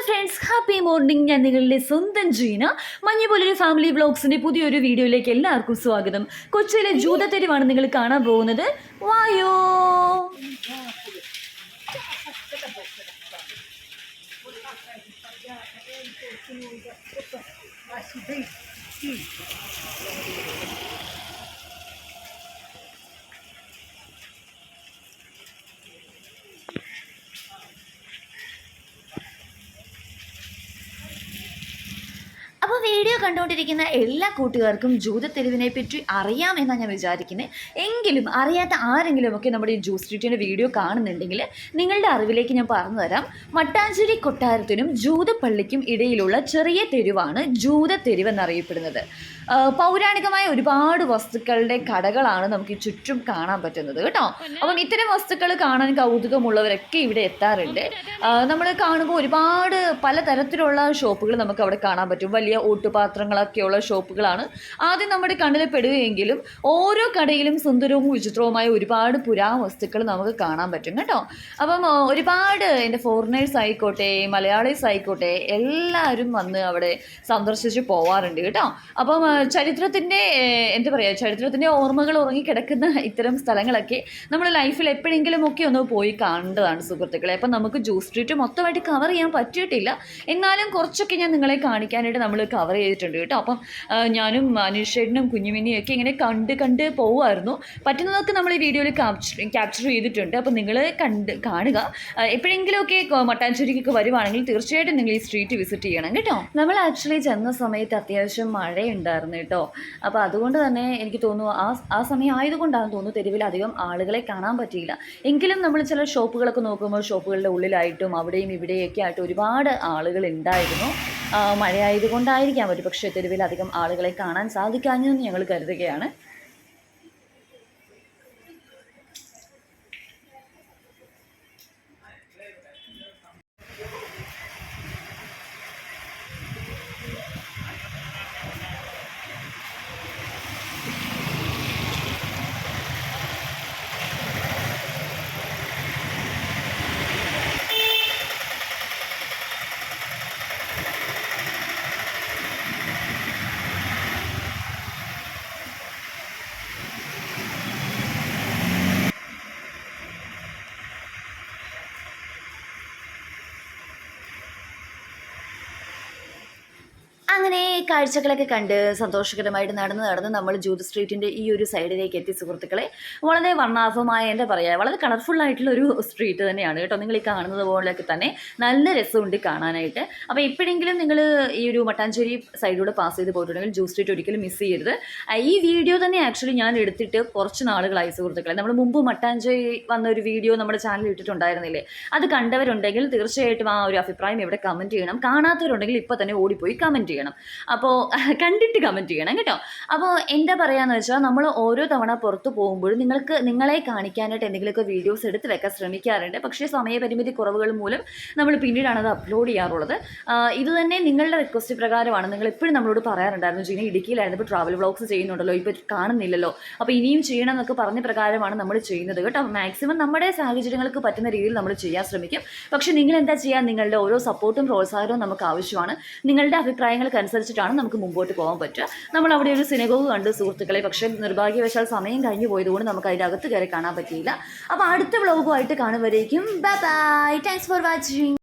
Friends, happy morning. ഞാൻ നിങ്ങളുടെ സ്വന്തം ജീന. മഞ്ഞുപോലൊരു ഫാമിലി വ്ളോഗ്സിന്റെ പുതിയൊരു വീഡിയോയിലേക്ക് എല്ലാവർക്കും സ്വാഗതം. കൊച്ചിയിലെ ജൂതത്തെരുവാണ് നിങ്ങൾ കാണാൻ പോകുന്നത്. വായോ. അപ്പോൾ വീഡിയോ കണ്ടുകൊണ്ടിരിക്കുന്ന എല്ലാ കൂട്ടുകാർക്കും ജൂതത്തെരുവിനെ പറ്റി അറിയാമെന്നാണ് ഞാൻ വിചാരിക്കുന്നത്. എങ്കിലും അറിയാത്ത ആരെങ്കിലുമൊക്കെ നമ്മുടെ ഈ ജൂസ് സ്ട്രീറ്റിൻ്റെ വീഡിയോ കാണുന്നുണ്ടെങ്കിൽ നിങ്ങളുടെ അറിവിലേക്ക് ഞാൻ പറഞ്ഞു തരാം. മട്ടാഞ്ചേരി കൊട്ടാരത്തിനും ജൂതപ്പള്ളിക്കും ഇടയിലുള്ള ചെറിയ തെരുവാണ് ജൂതത്തെരുവ് എന്നറിയപ്പെടുന്നത്. പൗരാണികമായ ഒരുപാട് വസ്തുക്കളുടെ കടകളാണ് നമുക്ക് ഈ ചുറ്റും കാണാൻ പറ്റുന്നത് കേട്ടോ. അപ്പം ഇത്തരം വസ്തുക്കൾ കാണാൻ കൗതുകമുള്ളവരൊക്കെ ഇവിടെ എത്താറുണ്ട്. നമ്മൾ കാണുമ്പോൾ ഒരുപാട് പലതരത്തിലുള്ള ഷോപ്പുകൾ നമുക്ക് അവിടെ കാണാൻ പറ്റും. വലിയ ഓട്ടുപാത്രങ്ങളൊക്കെയുള്ള ഷോപ്പുകളാണ് ആദ്യം നമ്മുടെ കണ്ണിൽ പെടുകയെങ്കിലും ഓരോ കടയിലും സുന്ദരവും വിചിത്രവുമായ ഒരുപാട് പുരാവസ്തുക്കൾ നമുക്ക് കാണാൻ പറ്റും കേട്ടോ. അപ്പം ഒരുപാട് എൻ്റെ ഫോറിനേഴ്സ് ആയിക്കോട്ടെ, മലയാളീസ് ആയിക്കോട്ടെ, എല്ലാവരും വന്ന് അവിടെ സന്ദർശിച്ച് പോവാറുണ്ട് കേട്ടോ. അപ്പം ചരിത്രത്തിൻ്റെ ഓർമ്മകൾ ഉറങ്ങിക്കിടക്കുന്ന ഇത്തരം സ്ഥലങ്ങളൊക്കെ നമ്മുടെ ലൈഫിൽ എപ്പോഴെങ്കിലും ഒക്കെ ഒന്ന് പോയി കാണേണ്ടതാണ് സുഹൃത്തുക്കളെ. അപ്പം നമുക്ക് ജൂസ് സ്ട്രീറ്റ് മൊത്തമായിട്ട് കവർ ചെയ്യാൻ പറ്റിയിട്ടില്ല, എന്നാലും കുറച്ചൊക്കെ ഞാൻ നിങ്ങളെ കാണിക്കാനായിട്ട് നമ്മൾ കവർ ചെയ്തിട്ടുണ്ട് കേട്ടോ. അപ്പം ഞാനും അനീഷേട്ടനും കുഞ്ഞുമിനിയും ഒക്കെ ഇങ്ങനെ കണ്ട് പോവുമായിരുന്നു. പറ്റുന്നതൊക്കെ നമ്മൾ ഈ വീഡിയോയിൽ ക്യാപ്ചർ ചെയ്തിട്ടുണ്ട്. അപ്പം നിങ്ങൾ കാണുക. എപ്പോഴെങ്കിലുമൊക്കെ മട്ടാഞ്ചേരിക്കൊക്കെ വരുവാണെങ്കിൽ തീർച്ചയായിട്ടും നിങ്ങൾ ഈ സ്ട്രീറ്റ് വിസിറ്റ് ചെയ്യണം കേട്ടോ. നമ്മൾ ആക്ച്വലി ചെന്ന സമയത്ത് അത്യാവശ്യം മഴയുണ്ടായിരുന്നു കേട്ടോ. അപ്പോൾ അതുകൊണ്ട് തന്നെ എനിക്ക് തോന്നുന്നു ആ സമയം ആയതുകൊണ്ടാണെന്ന് തോന്നുന്നു തെരുവിൽ അധികം ആളുകളെ കാണാൻ പറ്റിയില്ല. എങ്കിലും നമ്മൾ ചില ഷോപ്പുകളൊക്കെ നോക്കുമ്പോൾ ഷോപ്പുകളുടെ ഉള്ളിലായിട്ടും അവിടെയും ഇവിടെയൊക്കെ ആയിട്ട് ഒരുപാട് ആളുകൾ ഉണ്ടായിരുന്നു. മഴയായതുകൊണ്ടായിരിക്കാം ഒരു പക്ഷേ തെരുവിൽ അധികം ആളുകളെ കാണാൻ സാധിക്കാഞ്ഞെന്ന് ഞങ്ങൾ കരുതുകയാണ്. അങ്ങനെ കാഴ്ചകളൊക്കെ കണ്ട് സന്തോഷകരമായിട്ട് നടന്ന് നമ്മൾ ജൂത സ്ട്രീറ്റിൻ്റെ ഈ ഒരു സൈഡിലേക്ക് എത്തി സുഹൃത്തുക്കളെ. വളരെ വർണ്ണാഭമായ എന്താ പറയുക, വളരെ കളർഫുള്ളായിട്ടുള്ളൊരു സ്ട്രീറ്റ് തന്നെയാണ് കേട്ടോ. നിങ്ങൾ ഈ കാണുന്നത് പോലെയൊക്കെ തന്നെ നല്ല രസമുണ്ട് കാണാനായിട്ട്. അപ്പോൾ എപ്പോഴെങ്കിലും നിങ്ങൾ ഈ ഒരു മട്ടാഞ്ചേരി സൈഡിലൂടെ പാസ് ചെയ്ത് പോയിട്ടുണ്ടെങ്കിൽ ജൂസ് സ്ട്രീറ്റ് ഒരിക്കലും മിസ് ചെയ്യരുത്. ഈ വീഡിയോ തന്നെ ആക്ച്വലി ഞാൻ എടുത്തിട്ട് കുറച്ച് നാളുകളായി സുഹൃത്തുക്കളെ. നമ്മൾ മുമ്പ് മട്ടാഞ്ചേരി വന്ന ഒരു വീഡിയോ നമ്മുടെ ചാനലിൽ ഇട്ടിട്ടുണ്ടായിരുന്നില്ലേ? അത് കണ്ടവരുണ്ടെങ്കിൽ തീർച്ചയായിട്ടും ആ ഒരു അഭിപ്രായം ഇവിടെ കമൻറ്റ് ചെയ്യണം. കാണാത്തവരുണ്ടെങ്കിൽ ഇപ്പോൾ തന്നെ ഓടിപ്പോയി കമൻറ്റ് ചെയ്യണം. അപ്പോൾ കണ്ടിട്ട് കമൻറ്റ് ചെയ്യണം കേട്ടോ. അപ്പോൾ എന്താ പറയുകയെന്ന് വെച്ചാൽ നമ്മൾ ഓരോ തവണ പുറത്ത് പോകുമ്പോഴും നിങ്ങളെ കാണിക്കാനായിട്ട് എന്തെങ്കിലുമൊക്കെ വീഡിയോസ് എടുത്ത് വെക്കാൻ ശ്രമിക്കാറുണ്ട്. പക്ഷേ സമയപരിമിതി കുറവുകൾ മൂലം നമ്മൾ പിന്നീടാണ് അത് അപ്ലോഡ് ചെയ്യാറുള്ളത്. ഇത് തന്നെ നിങ്ങളുടെ റിക്വസ്റ്റ് പ്രകാരമാണ്. നിങ്ങൾ എപ്പോഴും നമ്മളോട് പറയാറുണ്ടായിരുന്നു, ജീന ഇടുക്കിയിലായിരുന്നു, ഇപ്പോൾ ട്രാവൽ വ്ളോഗ്സ് ചെയ്യുന്നുണ്ടല്ലോ, ഇപ്പോൾ കാണുന്നില്ലല്ലോ, അപ്പോൾ ഇനിയും ചെയ്യണം എന്നൊക്കെ പറഞ്ഞ പ്രകാരമാണ് നമ്മൾ ചെയ്യുന്നത് കേട്ടോ. മാക്സിമം നമ്മുടെ സാഹചര്യങ്ങൾക്ക് പറ്റുന്ന രീതിയിൽ നമ്മൾ ചെയ്യാൻ ശ്രമിക്കും. പക്ഷേ നിങ്ങൾ എന്താ ചെയ്യുക, നിങ്ങളുടെ ഓരോ സപ്പോർട്ടും പ്രോത്സാഹനവും നമുക്ക് ആവശ്യമാണ്. നിങ്ങളുടെ അഭിപ്രായങ്ങൾക്കനുസരിച്ചിട്ടാണ് നമുക്ക് മുമ്പോട്ട് പോകാൻ പറ്റുക. നമ്മൾ അവിടെ ഒരു സിനഗോഗ് കണ്ടു സുഹൃത്തുക്കളെ. പക്ഷേ നിർഭാഗ്യവശാൽ സമയം കഴിഞ്ഞു പോയതുകൊണ്ട് നമുക്ക് അതിൻ്റെ അകത്ത് കയറി കാണാൻ പറ്റിയില്ല. അപ്പോൾ അടുത്ത വ്ളോഗുമായിട്ട് കാണുമ്പോഴേക്കും bye bye. Thanks for watching.